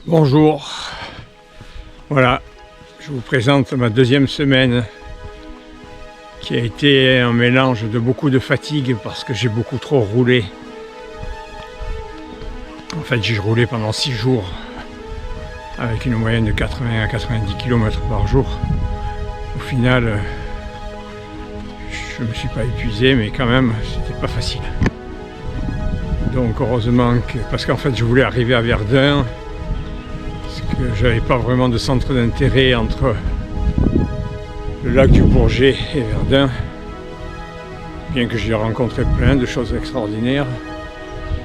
Bonjour, voilà, je vous présente ma deuxième semaine qui a été un mélange de beaucoup de fatigue parce que j'ai beaucoup trop roulé. En fait, j'ai roulé pendant 6 jours avec une moyenne de 80 à 90 km par jour. Au final, je ne me suis pas épuisé, mais quand même, c'était pas facile. Donc heureusement que, parce qu'en fait, je voulais arriver à Verdun, que j'avais pas vraiment de centre d'intérêt entre le lac du Bourget et Verdun, bien que j'ai rencontré plein de choses extraordinaires,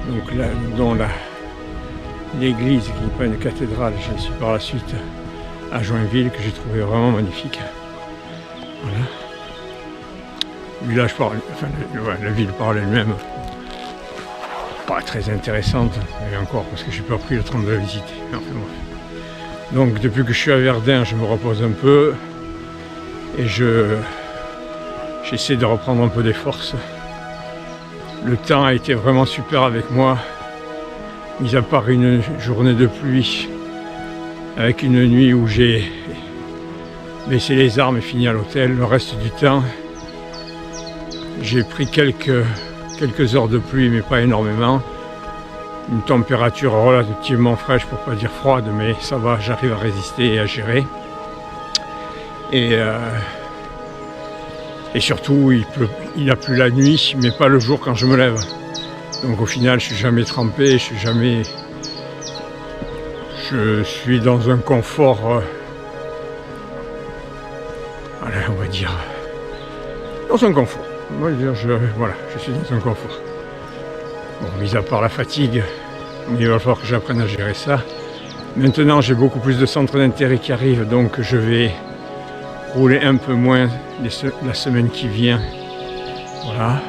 donc là, dont l'église qui n'est pas une cathédrale, je suis par la suite à Joinville, que j'ai trouvé vraiment magnifique. Voilà. Le village parle, enfin la ville parle elle-même, pas très intéressante, et encore parce que j'ai pas pris le temps de la visiter. Enfin, bref. Donc depuis que je suis à Verdun, je me repose un peu et j'essaie de reprendre un peu des forces. Le temps a été vraiment super avec moi, mis à part une journée de pluie, avec une nuit où j'ai baissé les armes et fini à l'hôtel. Le reste du temps, j'ai pris quelques heures de pluie, mais pas énormément. Une température relativement fraîche, pour pas dire froide, mais ça va, j'arrive à résister et à gérer. Et surtout, il a plu la nuit, mais pas le jour quand je me lève. Donc au final, je suis jamais trempé, je suis dans un confort, allez, on va dire, dans un confort. On va dire, voilà, je suis dans un confort. Bon, mis à part la fatigue, il va falloir que j'apprenne à gérer ça. Maintenant, j'ai beaucoup plus de centres d'intérêt qui arrivent, donc je vais rouler un peu moins la semaine qui vient. Voilà.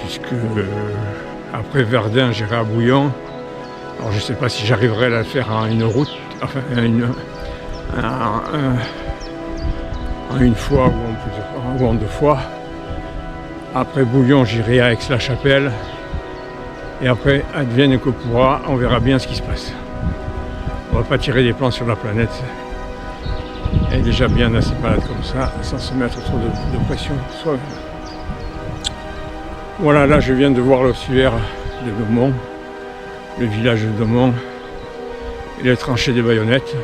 Puisque après Verdun, j'irai à Bouillon. Alors, je ne sais pas si j'arriverai à la faire en une route, enfin, en une fois ou en 2 fois. Après Bouillon, j'irai à Aix-la-Chapelle. Et après, advienne que pourra, on verra bien ce qui se passe. On va pas tirer des plans sur la planète. Elle est déjà bien assez malade comme ça, sans se mettre trop de pression soi-même. Voilà, là je viens de voir l'ossuaire de Daumont, le village de Daumont, et les tranchées des baïonnettes.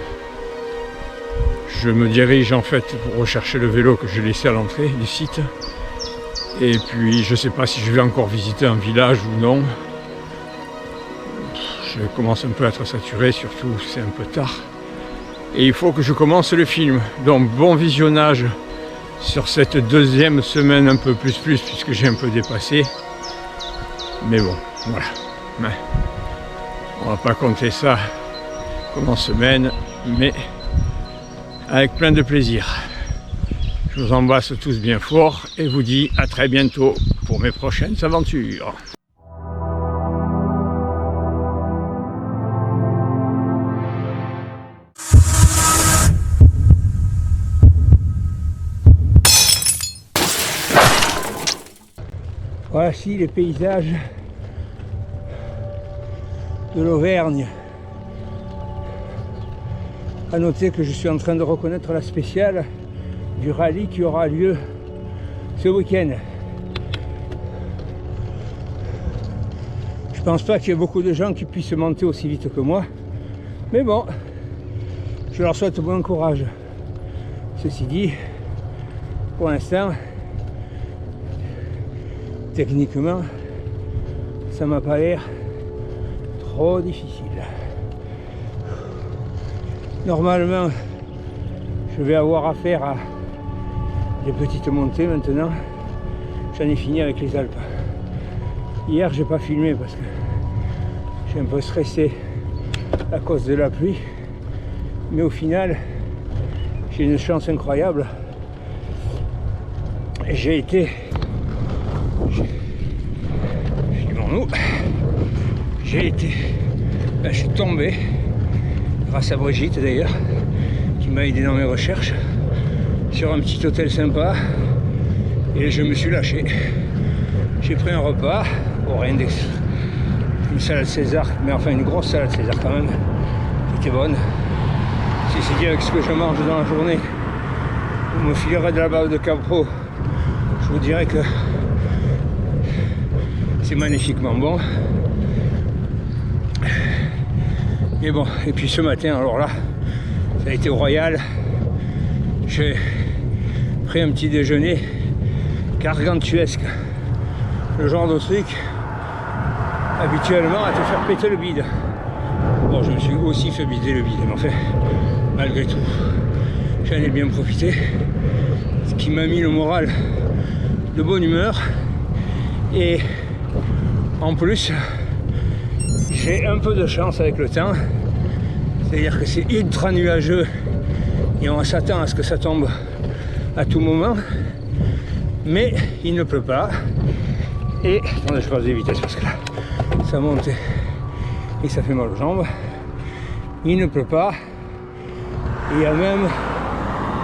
Je me dirige en fait pour rechercher le vélo que j'ai laissé à l'entrée du site. Et puis je ne sais pas si je vais encore visiter un village ou non. Je commence un peu à être saturé, surtout c'est un peu tard. Et il faut que je commence le film. Donc bon visionnage sur cette deuxième semaine un peu plus puisque j'ai un peu dépassé. Mais bon, voilà. On va pas compter ça comme en semaine, mais avec plein de plaisir. Je vous embrasse tous bien fort et vous dis à très bientôt pour mes prochaines aventures. Voici les paysages de l'Auvergne. À noter que je suis en train de reconnaître la spéciale du rallye qui aura lieu ce week-end. Je pense pas qu'il y ait beaucoup de gens qui puissent monter aussi vite que moi, mais bon, je leur souhaite bon courage. Ceci dit, pour l'instant, techniquement, ça m'a pas l'air trop difficile. Normalement, je vais avoir affaire à des petites montées maintenant. J'en ai fini avec les Alpes. Hier, j'ai pas filmé parce que j'ai un peu stressé à cause de la pluie. Mais au final, j'ai une chance incroyable. J'ai je suis tombé, grâce à Brigitte d'ailleurs, qui m'a aidé dans mes recherches, sur un petit hôtel sympa, et je me suis lâché. J'ai pris un repas, rien une salade César, mais enfin une grosse salade César quand même, qui était bonne. Si c'est dit avec ce que je mange dans la journée, vous me filerez de la bave de capro, je vous dirais que c'est magnifiquement bon. Mais bon, et puis ce matin, alors là, ça a été royal. J'ai pris un petit déjeuner gargantuesque. Le genre de truc habituellement à te faire péter le bide. Bon, je me suis aussi fait bider le bide, mais enfin, malgré tout, j'en ai bien profité. Ce qui m'a mis le moral de bonne humeur. Et en plus, j'ai un peu de chance avec le temps. C'est-à-dire que c'est ultra nuageux et on s'attend à ce que ça tombe à tout moment. Mais il ne pleut pas. Et, attendez, je passe de vitesse parce que là, ça monte et ça fait mal aux jambes. Il ne pleut pas. Il y a même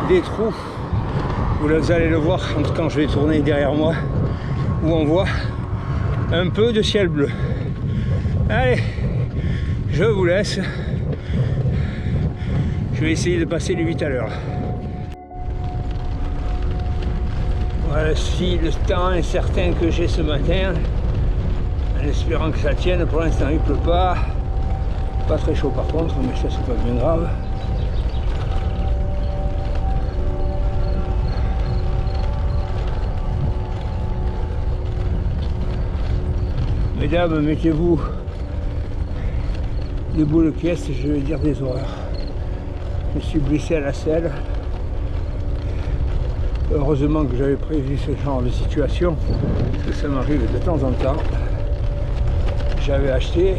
des trous, vous allez le voir, en tout cas je vais tourner derrière moi, où on voit un peu de ciel bleu. Allez, je vous laisse. Je vais essayer de passer les 8 à l'heure. Voilà, si le temps incertain que j'ai ce matin, en espérant que ça tienne. Pour l'instant il pleut pas très chaud par contre, mais ça c'est pas bien grave. Mesdames, mettez-vous debout le pièce, je vais dire des horreurs. Je me suis blessé à la selle. Heureusement que j'avais prévu ce genre de situation, parce que ça m'arrive de temps en temps. J'avais acheté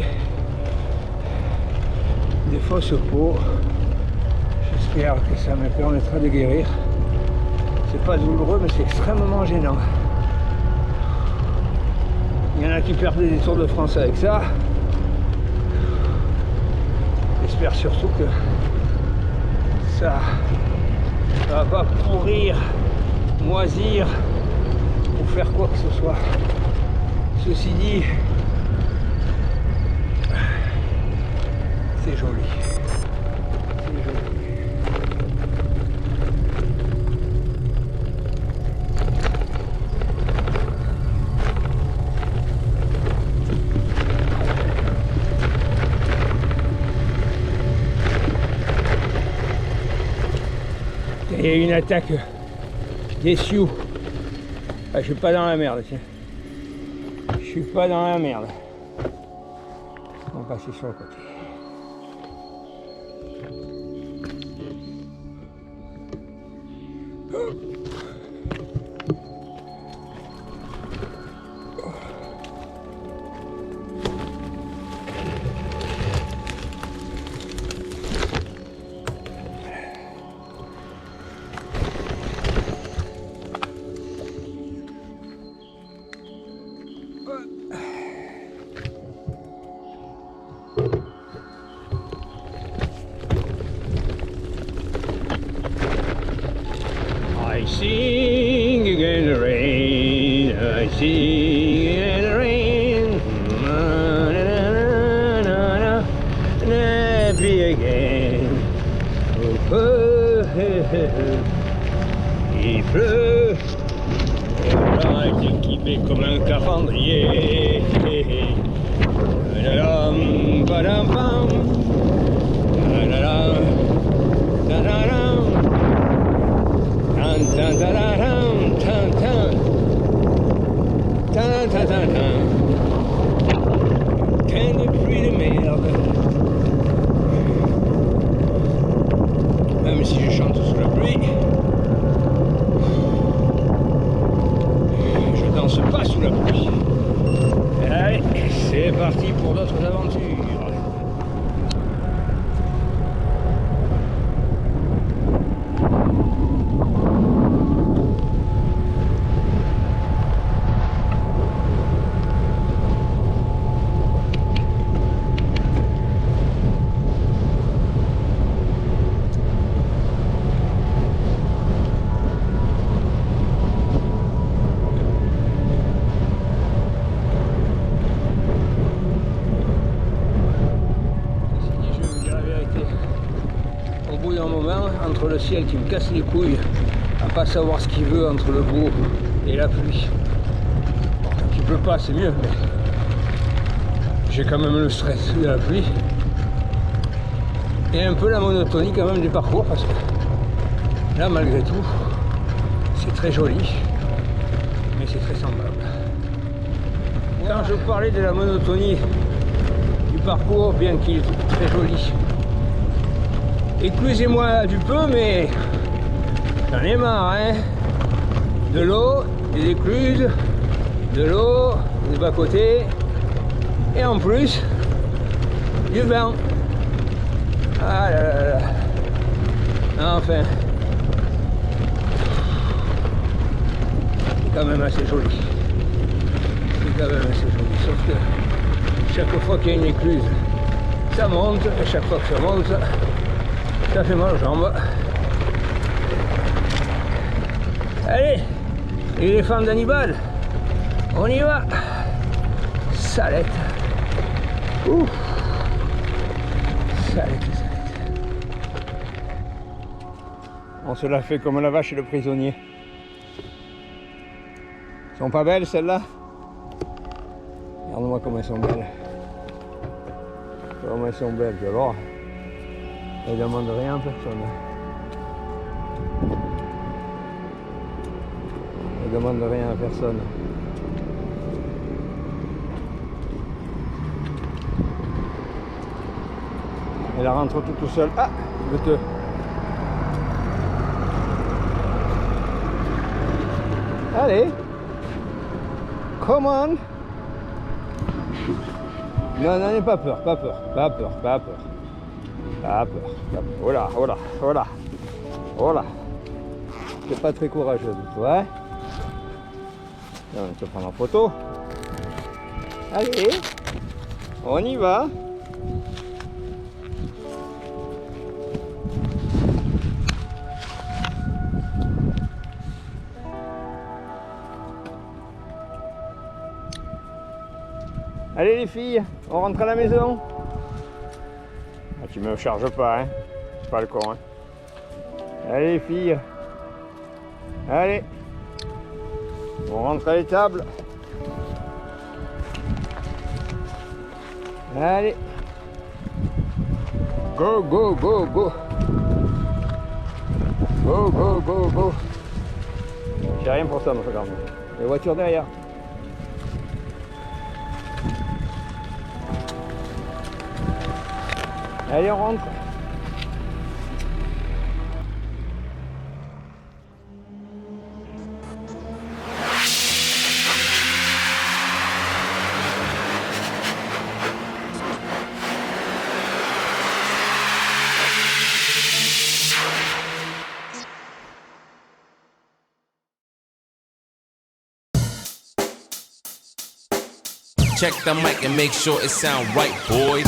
des fausses peaux. J'espère que ça me permettra de guérir. C'est pas douloureux, mais c'est extrêmement gênant. Il y en a qui perdaient des Tours de France avec ça. J'espère surtout que ça va pas pourrir, moisir ou faire quoi que ce soit. Ceci dit, c'est joli. C'est joli. Il y a une attaque des Sioux. Ah, je suis pas dans la merde, tiens. Je suis pas dans la merde. On va passer sur le côté. I sing in the rain, I sing in the rain, happy again. Il pleut, et voilà, il est équipé comme un calendrier. Badam, bam, Quelle pluie de merde. Même si je chante sous la pluie, je danse pas sous la pluie. Allez, c'est parti pour d'autres aventures. bout d'un moment, entre le ciel qui me casse les couilles, à pas savoir ce qu'il veut entre le beau et la pluie. Bon, quand il pleut pas, c'est mieux, mais j'ai quand même le stress de la pluie. Et un peu la monotonie quand même du parcours, parce que là, malgré tout, c'est très joli, mais c'est très semblable. Quand je parlais de la monotonie du parcours, bien qu'il est très joli, excusez-moi du peu, mais j'en ai marre, hein. De l'eau, des écluses, de l'eau, des bas-côtés, et en plus, du vent. Ah là là là. Enfin, c'est quand même assez joli. C'est quand même assez joli, sauf que chaque fois qu'il y a une écluse, ça monte, et chaque fois que ça monte, ça fait mal aux jambes. Allez, l'éléphant d'Hannibal, on y va. Salette. Ouf. Salette. On se la fait comme la vache et le prisonnier. Elles sont pas belles celles-là? Regarde-moi comme elles sont belles. Comment elles sont belles, tu vois. Elles ne demandent rien à personne. Elles ne demandent rien à personne. Elle rentre tout seul. Ah, je te... Allez, come on. Non, n'en aie pas peur, pas peur, pas peur, pas peur. Pas peur, pas peur. Oh là, oh là, oh là, oh là. C'est pas très courageux du tout, hein. On va te prendre en photo. Allez, on y va. Allez les filles, on rentre à la maison. Ah, tu me charges pas, hein. C'est pas le con, hein. Allez les filles. Allez. On rentre à l'étable. Allez. Go, go, go, go. Go, go, go, go. J'ai rien pour ça, mon frère. Les voitures derrière. Allez, on rentre. Check the mic and make sure it sound right, boys.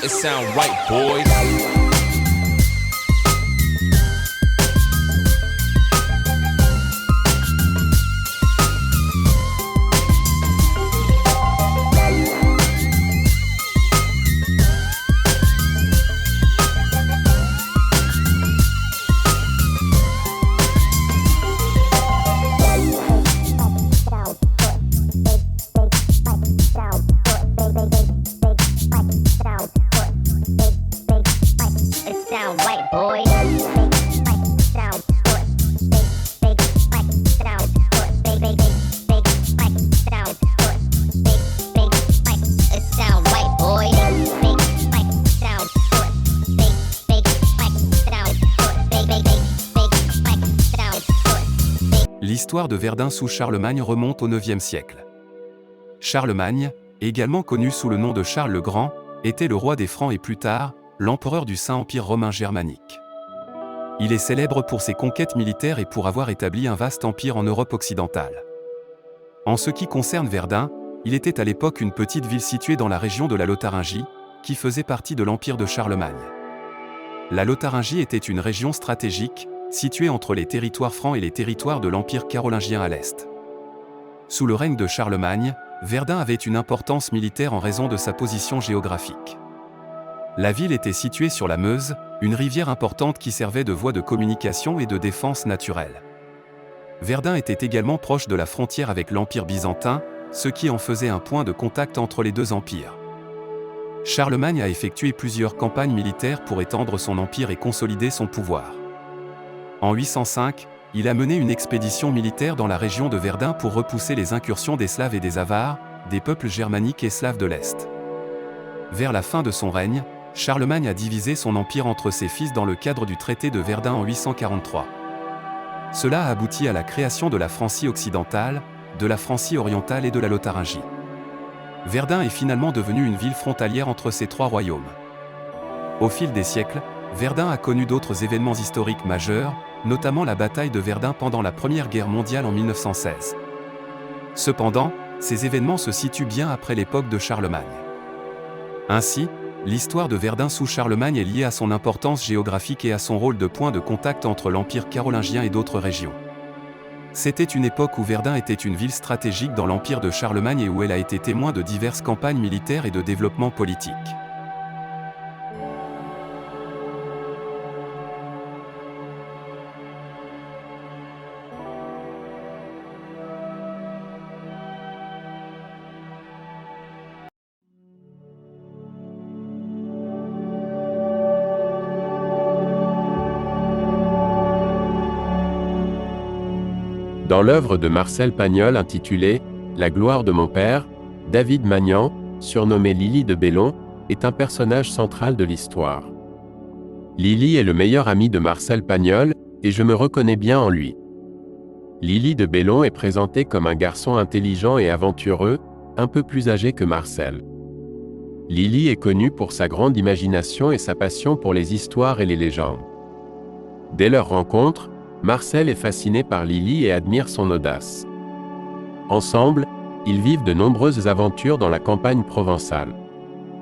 It sound right, boys. L'histoire de Verdun sous Charlemagne remonte au IXe siècle. Charlemagne, également connu sous le nom de Charles le Grand, était le roi des Francs et plus tard, l'empereur du Saint-Empire romain germanique. Il est célèbre pour ses conquêtes militaires et pour avoir établi un vaste empire en Europe occidentale. En ce qui concerne Verdun, il était à l'époque une petite ville située dans la région de la Lotharingie, qui faisait partie de l'empire de Charlemagne. La Lotharingie était une région stratégique, située entre les territoires francs et les territoires de l'empire carolingien à l'est. Sous le règne de Charlemagne, Verdun avait une importance militaire en raison de sa position géographique. La ville était située sur la Meuse, une rivière importante qui servait de voie de communication et de défense naturelle. Verdun était également proche de la frontière avec l'Empire byzantin, ce qui en faisait un point de contact entre les deux empires. Charlemagne a effectué plusieurs campagnes militaires pour étendre son empire et consolider son pouvoir. En 805, il a mené une expédition militaire dans la région de Verdun pour repousser les incursions des Slaves et des Avars, des peuples germaniques et slaves de l'Est. Vers la fin de son règne, Charlemagne a divisé son empire entre ses fils dans le cadre du traité de Verdun en 843. Cela a abouti à la création de la Francie occidentale, de la Francie orientale et de la Lotharingie. Verdun est finalement devenue une ville frontalière entre ces trois royaumes. Au fil des siècles, Verdun a connu d'autres événements historiques majeurs, notamment la bataille de Verdun pendant la Première Guerre mondiale en 1916. Cependant, ces événements se situent bien après l'époque de Charlemagne. Ainsi, l'histoire de Verdun sous Charlemagne est liée à son importance géographique et à son rôle de point de contact entre l'Empire carolingien et d'autres régions. C'était une époque où Verdun était une ville stratégique dans l'Empire de Charlemagne et où elle a été témoin de diverses campagnes militaires et de développement politique. Dans l'œuvre de Marcel Pagnol intitulée « La gloire de mon père », David Magnan, surnommé Lily de Bellon, est un personnage central de l'histoire. Lily est le meilleur ami de Marcel Pagnol, et je me reconnais bien en lui. Lily de Bellon est présenté comme un garçon intelligent et aventureux, un peu plus âgé que Marcel. Lily est connu pour sa grande imagination et sa passion pour les histoires et les légendes. Dès leur rencontre, Marcel est fasciné par Lily et admire son audace. Ensemble, ils vivent de nombreuses aventures dans la campagne provençale.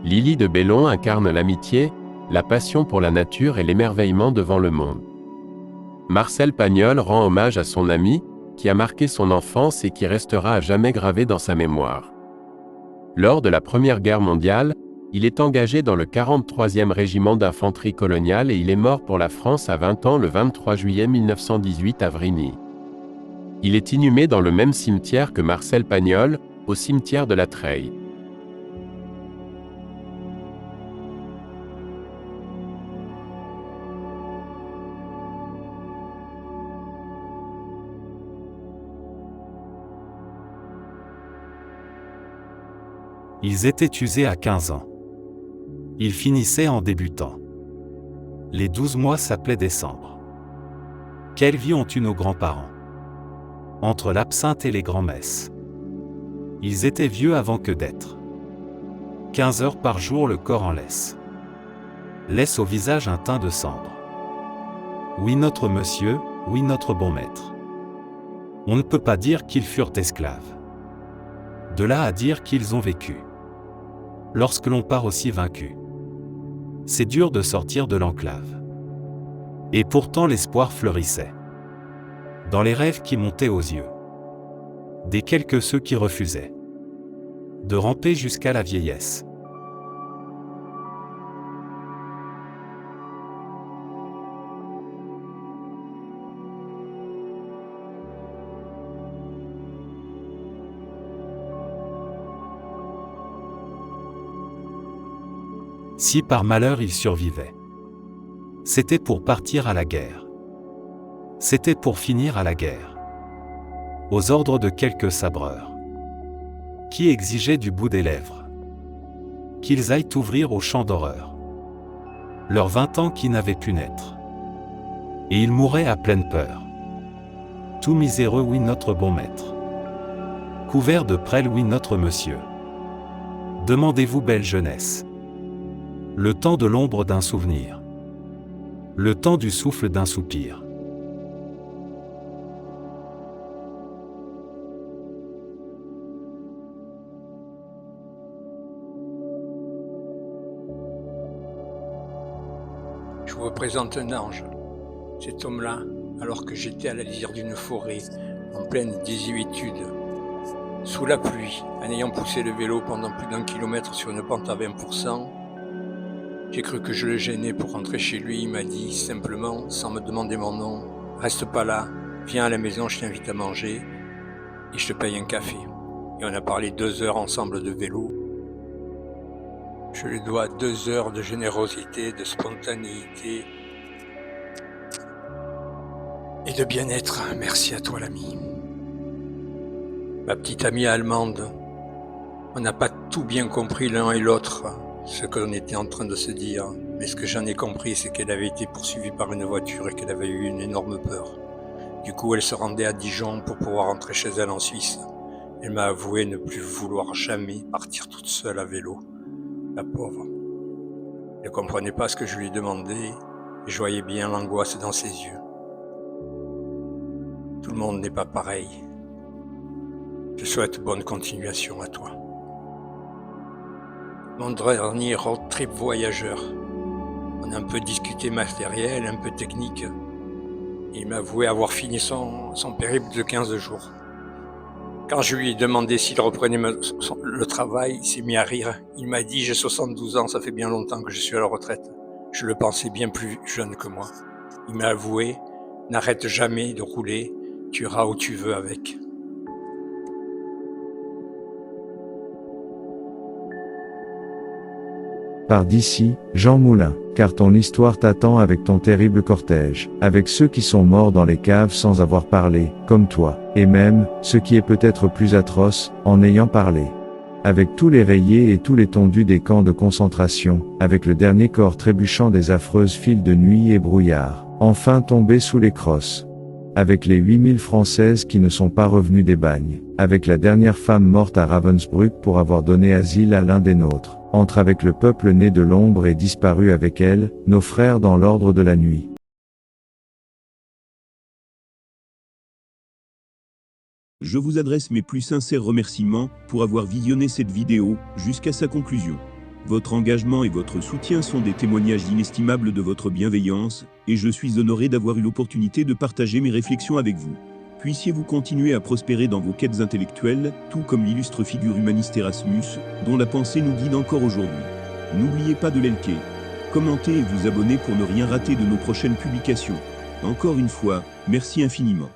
Lily de Bellon incarne l'amitié, la passion pour la nature et l'émerveillement devant le monde. Marcel Pagnol rend hommage à son ami, qui a marqué son enfance et qui restera à jamais gravé dans sa mémoire. Lors de la Première Guerre mondiale, il est engagé dans le 43e régiment d'infanterie coloniale et il est mort pour la France à 20 ans le 23 juillet 1918 à Vrigny. Il est inhumé dans le même cimetière que Marcel Pagnol, au cimetière de la Treille. Ils étaient usés à 15 ans. Ils finissaient en débutant. Les 12 mois s'appelaient décembre. Quelle vie ont eu nos grands-parents? Entre l'absinthe et les grands-messes. Ils étaient vieux avant que d'être. 15 heures par jour le corps en laisse. Laisse au visage un teint de cendre. Oui notre monsieur, oui notre bon maître. On ne peut pas dire qu'ils furent esclaves. De là à dire qu'ils ont vécu. Lorsque l'on part aussi vaincu. C'est dur de sortir de l'enclave. Et pourtant l'espoir fleurissait. Dans les rêves qui montaient aux yeux. Des quelques ceux qui refusaient. De ramper jusqu'à la vieillesse. Si par malheur ils survivaient, c'était pour partir à la guerre. C'était pour finir à la guerre. Aux ordres de quelques sabreurs, qui exigeaient du bout des lèvres qu'ils aillent ouvrir au champ d'horreur leurs 20 ans qui n'avaient pu naître. Et ils mouraient à pleine peur, Tout miséreux, oui, notre bon maître. Couvert de prêle, oui, notre monsieur. Demandez-vous belle jeunesse. Le temps de l'ombre d'un souvenir. Le temps du souffle d'un soupir. Je vous représente un ange. Cet homme-là, alors que j'étais à la lisière d'une forêt, en pleine désuétude, sous la pluie, en ayant poussé le vélo pendant plus d'1 kilomètre sur une pente à 20%, j'ai cru que je le gênais pour rentrer chez lui. Il m'a dit simplement, sans me demander mon nom, « Reste pas là, viens à la maison, je t'invite à manger et je te paye un café. » Et on a parlé 2 heures ensemble de vélo. Je lui dois 2 heures de générosité, de spontanéité et de bien-être. Merci à toi, l'ami. Ma petite amie allemande, on n'a pas tout bien compris l'un et l'autre, ce qu'on était en train de se dire. Mais ce que j'en ai compris, c'est qu'elle avait été poursuivie par une voiture et qu'elle avait eu une énorme peur. Du coup, elle se rendait à Dijon pour pouvoir rentrer chez elle en Suisse. Elle m'a avoué ne plus vouloir jamais partir toute seule à vélo. La pauvre. Elle ne comprenait pas ce que je lui demandais et je voyais bien l'angoisse dans ses yeux. Tout le monde n'est pas pareil. Je souhaite bonne continuation à toi. Mon dernier road trip voyageur. On a un peu discuté matériel, un peu technique. Il m'a avoué avoir fini son périple de 15 jours. Quand je lui ai demandé s'il reprenait le travail, il s'est mis à rire. Il m'a dit « J'ai 72 ans, ça fait bien longtemps que je suis à la retraite. » Je le pensais bien plus jeune que moi. Il m'a avoué « N'arrête jamais de rouler, tu iras où tu veux avec. » Pars d'ici, Jean Moulin, car ton histoire t'attend avec ton terrible cortège, avec ceux qui sont morts dans les caves sans avoir parlé, comme toi, et même, ce qui est peut-être plus atroce, en ayant parlé. Avec tous les rayés et tous les tondus des camps de concentration, avec le dernier corps trébuchant des affreuses files de nuit et brouillard, enfin tombé sous les crosses. Avec les 8000 Françaises qui ne sont pas revenues des bagnes, avec la dernière femme morte à Ravensbrück pour avoir donné asile à l'un des nôtres, entre avec le peuple né de l'ombre et disparu avec elle, nos frères dans l'ordre de la nuit. Je vous adresse mes plus sincères remerciements pour avoir visionné cette vidéo jusqu'à sa conclusion. Votre engagement et votre soutien sont des témoignages inestimables de votre bienveillance, et je suis honoré d'avoir eu l'opportunité de partager mes réflexions avec vous. Puissiez-vous continuer à prospérer dans vos quêtes intellectuelles, tout comme l'illustre figure humaniste Erasmus, dont la pensée nous guide encore aujourd'hui. N'oubliez pas de liker, commenter et vous abonner pour ne rien rater de nos prochaines publications. Encore une fois, merci infiniment.